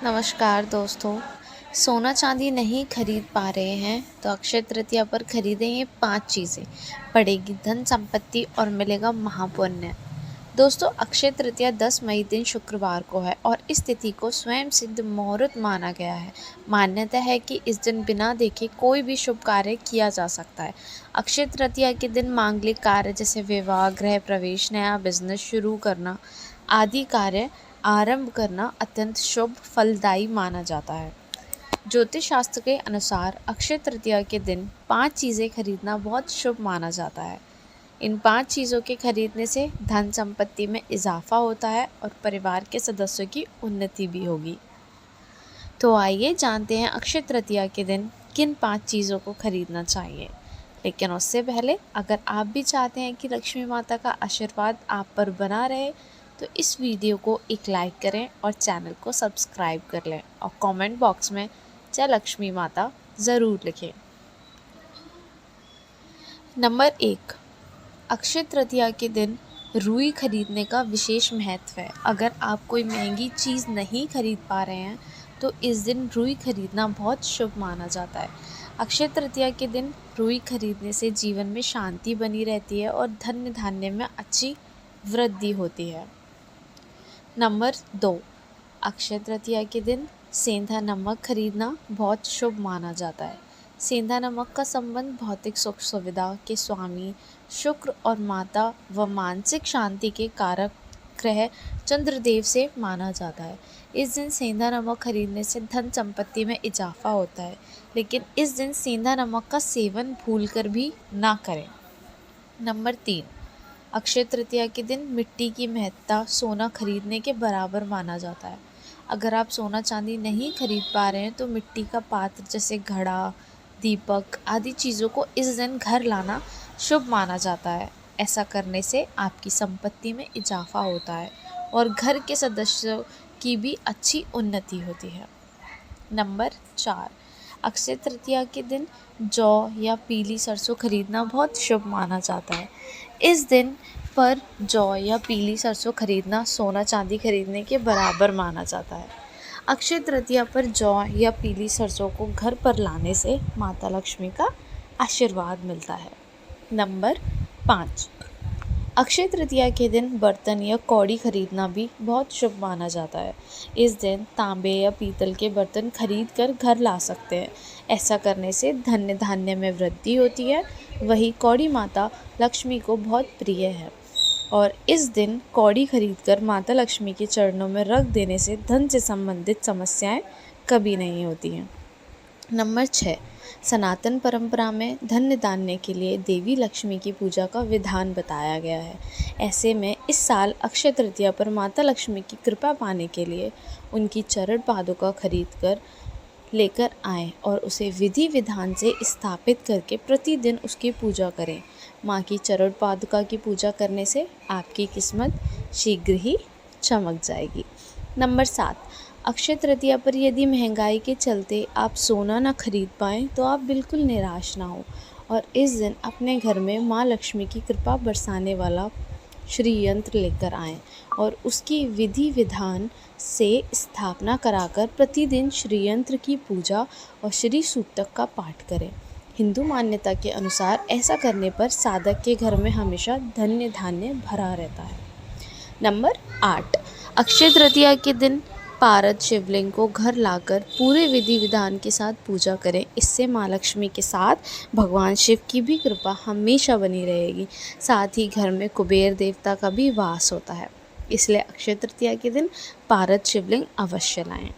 नमस्कार दोस्तों। सोना चांदी नहीं खरीद पा रहे हैं तो अक्षय तृतीया पर खरीदें ये 5 चीज़ें। बढ़ेगी धन संपत्ति और मिलेगा महापुण्य। दोस्तों, अक्षय तृतीया 10 मई दिन शुक्रवार को है और इस तिथि को स्वयं सिद्ध मुहूर्त माना गया है। मान्यता है कि इस दिन बिना देखे कोई भी शुभ कार्य किया जा सकता है। अक्षय तृतीया के दिन मांगलिक कार्य जैसे विवाह, गृह प्रवेश, नया बिजनेस शुरू करना आदि कार्य आरंभ करना अत्यंत शुभ फलदायी माना जाता है। ज्योतिष शास्त्र के अनुसार अक्षय तृतीया के दिन 5 चीज़ें खरीदना बहुत शुभ माना जाता है। इन 5 चीज़ों के खरीदने से धन संपत्ति में इजाफा होता है और परिवार के सदस्यों की उन्नति भी होगी। तो आइए जानते हैं अक्षय तृतीया के दिन किन 5 चीज़ों को खरीदना चाहिए। लेकिन उससे पहले अगर आप भी चाहते हैं कि लक्ष्मी माता का आशीर्वाद आप पर बना रहे तो इस वीडियो को एक लाइक करें और चैनल को सब्सक्राइब कर लें और कमेंट बॉक्स में जय लक्ष्मी माता ज़रूर लिखें। नंबर 1, अक्षय तृतीया के दिन रुई खरीदने का विशेष महत्व है। अगर आप कोई महंगी चीज़ नहीं खरीद पा रहे हैं तो इस दिन रुई खरीदना बहुत शुभ माना जाता है। अक्षय तृतीया के दिन रुई खरीदने से जीवन में शांति बनी रहती है और धन धान्य में अच्छी वृद्धि होती है। नंबर 2, अक्षय तृतीया के दिन सेंधा नमक खरीदना बहुत शुभ माना जाता है। सेंधा नमक का संबंध भौतिक सुख सुविधा के स्वामी शुक्र और माता व मानसिक शांति के कारक ग्रह चंद्रदेव से माना जाता है। इस दिन सेंधा नमक खरीदने से धन संपत्ति में इजाफा होता है, लेकिन इस दिन सेंधा नमक का सेवन भूलकर भी ना करें। नंबर 3, अक्षय तृतीया के दिन मिट्टी की महत्ता सोना खरीदने के बराबर माना जाता है। अगर आप सोना चांदी नहीं खरीद पा रहे हैं तो मिट्टी का पात्र जैसे घड़ा, दीपक आदि चीज़ों को इस दिन घर लाना शुभ माना जाता है। ऐसा करने से आपकी संपत्ति में इजाफा होता है और घर के सदस्यों की भी अच्छी उन्नति होती है। नंबर 4, अक्षय तृतीया के दिन जौ या पीली सरसों खरीदना बहुत शुभ माना जाता है। इस दिन पर जौ या पीली सरसों खरीदना सोना चांदी खरीदने के बराबर माना जाता है। अक्षय तृतीया पर जौ या पीली सरसों को घर पर लाने से माता लक्ष्मी का आशीर्वाद मिलता है। नंबर 5, अक्षय तृतीया के दिन बर्तन या कौड़ी खरीदना भी बहुत शुभ माना जाता है। इस दिन तांबे या पीतल के बर्तन खरीद कर घर ला सकते हैं। ऐसा करने से धन्य धान्य में वृद्धि होती है। वही कौड़ी माता लक्ष्मी को बहुत प्रिय है और इस दिन कौड़ी खरीदकर माता लक्ष्मी के चरणों में रख देने से धन से संबंधित समस्याएं कभी नहीं होती हैं। नंबर 6, सनातन परंपरा में धन्य धान्य के लिए देवी लक्ष्मी की पूजा का विधान बताया गया है। ऐसे में इस साल अक्षय तृतीया पर माता लक्ष्मी की कृपा पाने के लिए उनकी चरण पादुका खरीद कर लेकर आएं और उसे विधि विधान से स्थापित करके प्रतिदिन उसकी पूजा करें। माँ की चरण पादुका की पूजा करने से आपकी किस्मत शीघ्र ही चमक जाएगी। नंबर 7, अक्षय तृतीया पर यदि महंगाई के चलते आप सोना न खरीद पाएँ तो आप बिल्कुल निराश ना हो और इस दिन अपने घर में माँ लक्ष्मी की कृपा बरसाने वाला श्री यंत्र लेकर आएँ और उसकी विधि विधान से स्थापना कराकर प्रतिदिन श्री यंत्र की पूजा और श्री सूक्तक का पाठ करें। हिंदू मान्यता के अनुसार ऐसा करने पर साधक के घर में हमेशा धन्य धान्य भरा रहता है। नंबर 8, अक्षय तृतीया के दिन पारद शिवलिंग को घर लाकर पूरे विधि विधान के साथ पूजा करें। इससे माँ लक्ष्मी के साथ भगवान शिव की भी कृपा हमेशा बनी रहेगी। साथ ही घर में कुबेर देवता का भी वास होता है, इसलिए अक्षय तृतीया के दिन पारद शिवलिंग अवश्य लाएं।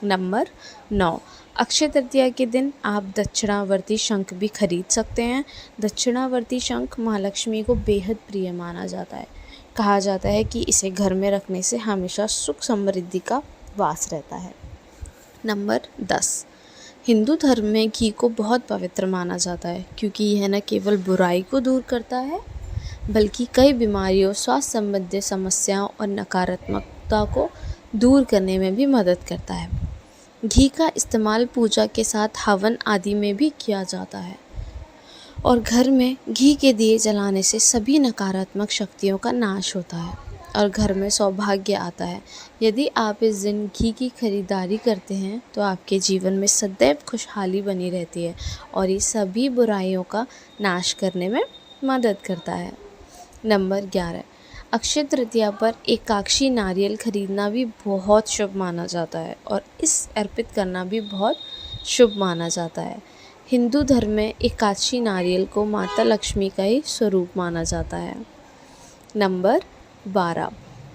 नंबर 9, अक्षय तृतीया के दिन आप दक्षिणावर्ती शंख भी खरीद सकते हैं। दक्षिणावर्ती शंख माँ लक्ष्मी को बेहद प्रिय माना जाता है। कहा जाता है कि इसे घर में रखने से हमेशा सुख समृद्धि का वास रहता है। नंबर 10, हिंदू धर्म में घी को बहुत पवित्र माना जाता है क्योंकि यह न केवल बुराई को दूर करता है बल्कि कई बीमारियों, स्वास्थ्य संबंधी समस्याओं और नकारात्मकता को दूर करने में भी मदद करता है। घी का इस्तेमाल पूजा के साथ हवन आदि में भी किया जाता है और घर में घी के दिए जलाने से सभी नकारात्मक शक्तियों का नाश होता है। और घर में सौभाग्य आता है। यदि आप इस दिन घी की खरीदारी करते हैं तो आपके जीवन में सदैव खुशहाली बनी रहती है और ये सभी बुराइयों का नाश करने में मदद करता है। नंबर 11, अक्षय तृतीया पर एकादशी नारियल खरीदना भी बहुत शुभ माना जाता है और इस अर्पित करना भी बहुत शुभ माना जाता है। हिंदू धर्म में एकादशी नारियल को माता लक्ष्मी का ही स्वरूप माना जाता है। नंबर 12,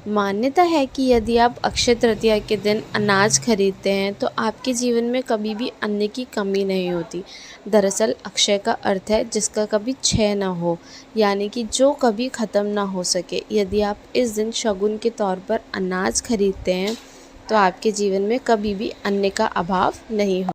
मान्यता है कि यदि आप अक्षय तृतीया के दिन अनाज खरीदते हैं तो आपके जीवन में कभी भी अन्न की कमी नहीं होती। दरअसल अक्षय का अर्थ है जिसका कभी क्षय ना हो, यानी कि जो कभी ख़त्म ना हो सके। यदि आप इस दिन शगुन के तौर पर अनाज खरीदते हैं तो आपके जीवन में कभी भी अन्न का अभाव नहीं हो।